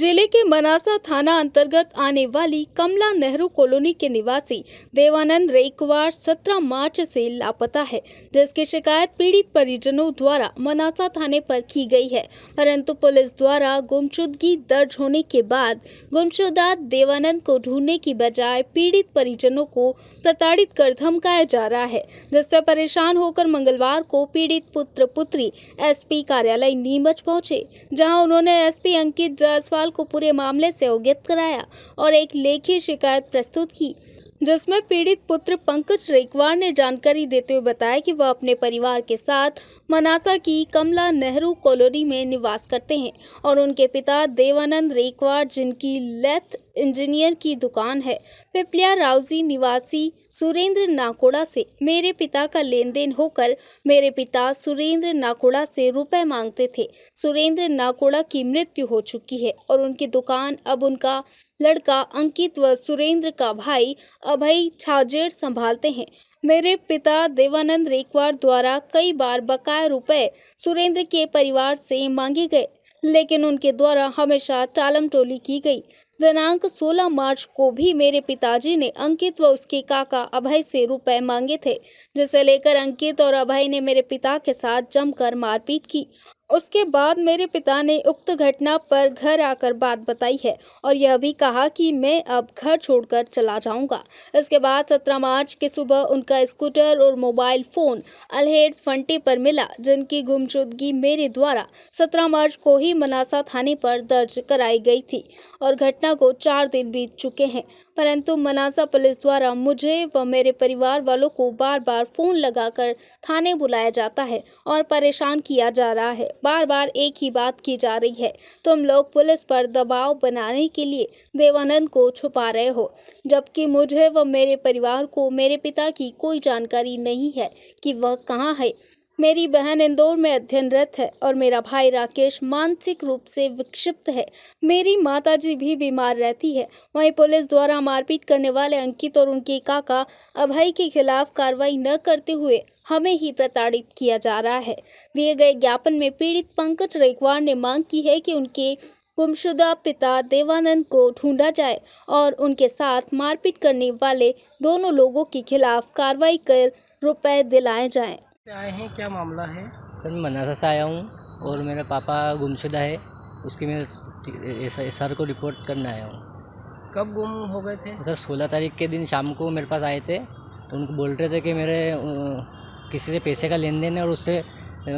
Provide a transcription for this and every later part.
जिले के मनासा थाना अंतर्गत आने वाली कमला नेहरू कॉलोनी के निवासी देवानंद रेकवार 17 मार्च से लापता है, जिसकी शिकायत पीड़ित परिजनों द्वारा मनासा थाने पर की गई है। परंतु पुलिस द्वारा गुमशुदगी दर्ज होने के बाद गुमशुदा देवानंद को ढूंढने की बजाय पीड़ित परिजनों को प्रताड़ित कर धमकाया जा रहा है, जिससे परेशान होकर मंगलवार को पीड़ित पुत्र पुत्री एसपी कार्यालय नीमच पहुंचे, जहां उन्होंने एसपी अंकित जायसवाल को पूरे मामले से अवगत कराया और एक लेखी शिकायत प्रस्तुत की, जिसमें पीड़ित पुत्र पंकज रेकवार ने जानकारी देते हुए बताया कि वह अपने परिवार के साथ मनासा की कमला नेहरू कॉलोनी में निवास करते हैं और उनके पिता देवानंद रेकवार, जिनकी लेथ इंजीनियर की दुकान है, पिपलिया राउजी निवासी सुरेंद्र नाकोड़ा से मेरे पिता का लेन देन होकर मेरे पिता सुरेंद्र नाकोड़ा से रुपए मांगते थे। सुरेंद्र नाकोड़ा की मृत्यु हो चुकी है और उनकी दुकान अब उनका लड़का अंकित व सुरेंद्र का भाई अभय छाजेड़ संभालते हैं। मेरे पिता देवानंद रेकवार द्वारा कई बार बकाया रुपए सुरेंद्र के परिवार से मांगे गए, लेकिन उनके द्वारा हमेशा टालमटोली की गई। दिनांक 16 मार्च को भी मेरे पिताजी ने अंकित व उसके काका अभय से रुपए मांगे थे, जिसे लेकर अंकित और अभय ने मेरे पिता के साथ जमकर मारपीट की। उसके बाद मेरे पिता ने उक्त घटना पर घर आकर बात बताई है और यह भी कहा कि मैं अब घर छोड़कर चला जाऊंगा। इसके बाद 17 मार्च की सुबह उनका स्कूटर और मोबाइल फोन अल्हेड फंटे पर मिला, जिनकी गुमशुदगी मेरे द्वारा 17 मार्च को ही मनासा थाने पर दर्ज कराई गई थी और घटना को 4 दिन बीत चुके हैं, परंतु मनासा पुलिस द्वारा मुझे व मेरे परिवार वालों को बार बार फोन लगाकर थाने बुलाया जाता है और परेशान किया जा रहा है। बार बार एक ही बात की जा रही है, तुम लोग पुलिस पर दबाव बनाने के लिए देवानंद को छुपा रहे हो, जबकि मुझे व मेरे परिवार को मेरे पिता की कोई जानकारी नहीं है कि वह कहाँ है। मेरी बहन इंदौर में अध्ययनरत है और मेरा भाई राकेश मानसिक रूप से विक्षिप्त है। मेरी माताजी भी बीमार रहती है। वहीं पुलिस द्वारा मारपीट करने वाले अंकित और उनके काका अभय के खिलाफ कार्रवाई न करते हुए हमें ही प्रताड़ित किया जा रहा है। दिए गए ज्ञापन में पीड़ित पंकज रेकवार ने मांग की है कि उनके गुमशुदा पिता देवानंद को ढूंढा जाए और उनके साथ मारपीट करने वाले दोनों लोगों के खिलाफ कार्रवाई कर रुपए दिलाए जाएं। आए हैं, क्या मामला है? सर मैं मनासा से आया हूँ और मेरे पापा गुमशुदा है, उसकी मैं सर को रिपोर्ट करने आया हूँ। कब गुम हो गए थे? सर 16 तारीख के दिन शाम को मेरे पास आए थे, तो उनको बोल रहे थे कि मेरे किसी से पैसे का लेन देन है और उससे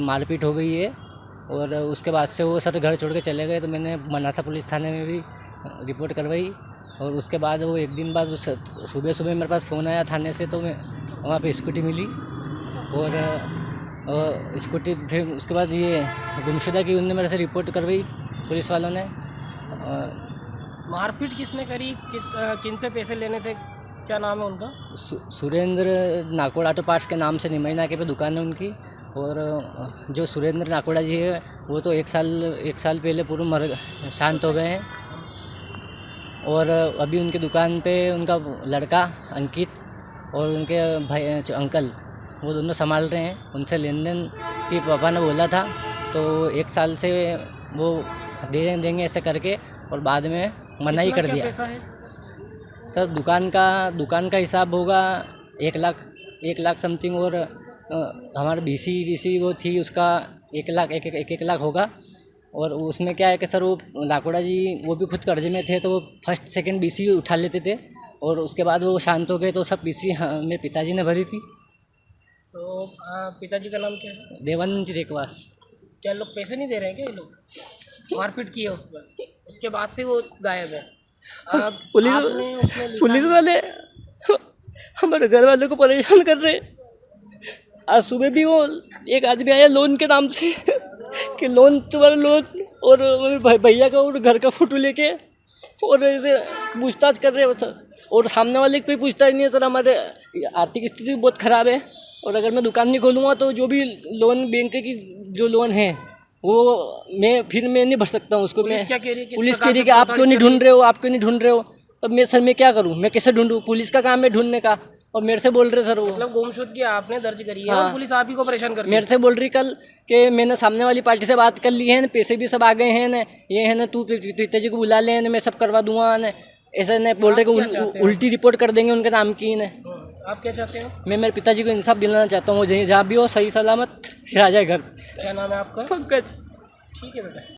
मारपीट हो गई है, और उसके बाद से वो सर घर छोड़ के चले गए। तो मैंने मनासा पुलिस थाने में भी रिपोर्ट करवाई और उसके बाद वो एक दिन बाद सुबह सुबह मेरे पास फ़ोन आया थाने से, तो मैं वहाँ पे स्कूटी मिली और स्कूटी, फिर उसके बाद ये गुमशुदा की उनने मेरे से रिपोर्ट करवाई पुलिस वालों ने। मारपीट किसने करी? किन से पैसे लेने थे? क्या नाम है उनका? सुरेंद्र नाकोड़ा ऑटो पार्ट्स के नाम से निमई नाके पे दुकान है उनकी। और जो सुरेंद्र नाकोड़ा जी है वो तो एक साल पहले पूरे शांत हो गए हैं, और अभी उनकी दुकान पे उनका लड़का अंकित और उनके भाई अंकल वो दोनों संभाल रहे हैं। उनसे लेन देन की पापा ने बोला था, तो 1 साल से वो देंगे ऐसे करके, और बाद में मना ही कर दिया। सर दुकान का हिसाब होगा 1 लाख समथिंग, और हमारा बीसी वो थी उसका 1 लाख होगा। और उसमें क्या है कि सर वो नाकोड़ा जी वो भी खुद कर्जे में थे, तो वो फर्स्ट सेकंड बीसी उठा लेते थे, और उसके बाद वो शांत हो गए तो सब बीसी मेरे पिताजी ने भरी थी। तो पिताजी का नाम क्या है? देवानंद रेकवार। क्या लोग पैसे नहीं दे रहे हैं क्या? ये लोग मारपीट की है उसके बाद से वो गायब है। पुलिस वाले हमारे घर वालों को परेशान कर रहे हैं। आज सुबह भी वो एक आदमी आया लोन के नाम से कि लोन तुम्हारा लोन, और मेरे भैया का और घर का फोटो लेके और ऐसे पूछताछ कर रहे हैं सर, और सामने वाले कोई पूछताछ नहीं है सर। हमारे आर्थिक स्थिति बहुत ख़राब है, और अगर मैं दुकान नहीं खोलूँगा तो जो भी लोन बैंक की जो लोन है वो मैं नहीं भर सकता हूँ उसको। मैं पुलिस कह रही है कि आप क्यों नहीं ढूंढ रहे हो, तब मैं सर मैं क्या करूँ, मैं कैसे ढूंढूँ? पुलिस का काम है ढूंढने का, और मेरे से बोल रहे सर वो, मतलब गुमशुद की आपने दर्ज करी है हाँ। और पुलिस आप ही को परेशान कर रही है। मेरे से बोल रही कल कि मैंने सामने वाली पार्टी से बात कर ली है न, पैसे भी सब आ गए हैं न, ये है न, तू पिताजी को बुला ले न, मैं सब करवा दूंगा न, ऐसे न बोल रहे कि उल्टी रिपोर्ट कर देंगे उनके नाम की न। आप क्या चाहते हो? मैं मेरे पिताजी को इंसाफ दिलाना चाहता हूँ, वो जहाँ भी हो सही सलामत फिर आ जाए घर। क्या नाम है आपका? पंकज। ठीक है बेटा।